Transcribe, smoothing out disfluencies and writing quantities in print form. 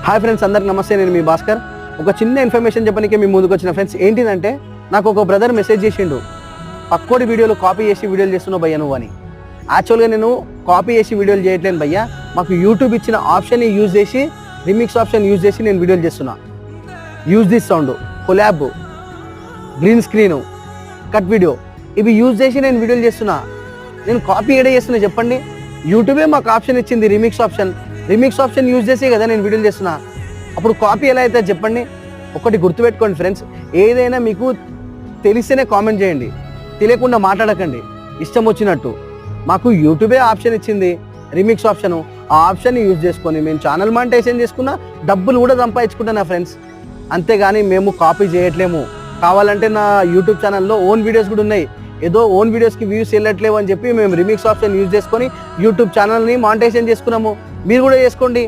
Hi friends, అందరికి నమస్తే. నేను మీ భాస్కర్. ఒక చిన్న ఇన్ఫర్మేషన్ చెప్పడానికి మీ ముందుకు వచ్చిన ఫ్రెండ్స్. ఏంటిదంటే నాకు ఒక బ్రదర్ మెసేజ్ చేసిండు, పక్కోడి వీడియోలు కాపీ చేసి వీడియోలు చేస్తున్నావు భయ్య నువ్వు అని. యాక్చువల్గా నేను కాపీ చేసి వీడియోలు చేయట్లేను భయ్య, మాకు యూట్యూబ్ ఇచ్చిన ఆప్షన్ని యూజ్ చేసి, రిమిక్స్ ఆప్షన్ యూజ్ చేసి నేను వీడియోలు చేస్తున్నా. Use this sound, collab, green screen, cut video, ఇవి యూజ్ చేసి నేను వీడియోలు చేస్తున్నా. నేను కాపీ ఏడే చేస్తున్నా చెప్పండి? యూట్యూబే మాకు ఆప్షన్ ఇచ్చింది, రిమిక్స్ ఆప్షన్ యూజ్ చేసే కదా నేను వీడియోలు చేస్తున్నా. అప్పుడు కాపీ ఎలా అయితే చెప్పండి? ఒకటి గుర్తుపెట్టుకోండి ఫ్రెండ్స్, ఏదైనా మీకు తెలిస్తేనే కామెంట్ చేయండి, తెలియకుండా మాట్లాడకండి ఇష్టం వచ్చినట్టు. మాకు యూట్యూబే ఆప్షన్ ఇచ్చింది, రిమిక్స్ ఆప్షను. ఆ ఆప్షన్ని యూజ్ చేసుకొని మేము ఛానల్ మానిటైజేషన్ చేసుకున్నా, డబ్బులు కూడా సంపాదించుకుంటున్నా ఫ్రెండ్స్. అంతేగాని మేము కాపీ చేయట్లేము. కావాలంటే నా యూట్యూబ్ ఛానల్లో ఓన్ వీడియోస్ కూడా ఉన్నాయి. ఏదో ఓన్ వీడియోస్కి వ్యూస్ వెళ్ళట్లేవు అని చెప్పి మేము రిమిక్స్ ఆప్షన్ యూజ్ చేసుకొని యూట్యూబ్ ఛానల్ని మానిటైజేషన్ చేసుకున్నాము. మీరు కూడా చేసుకోండి.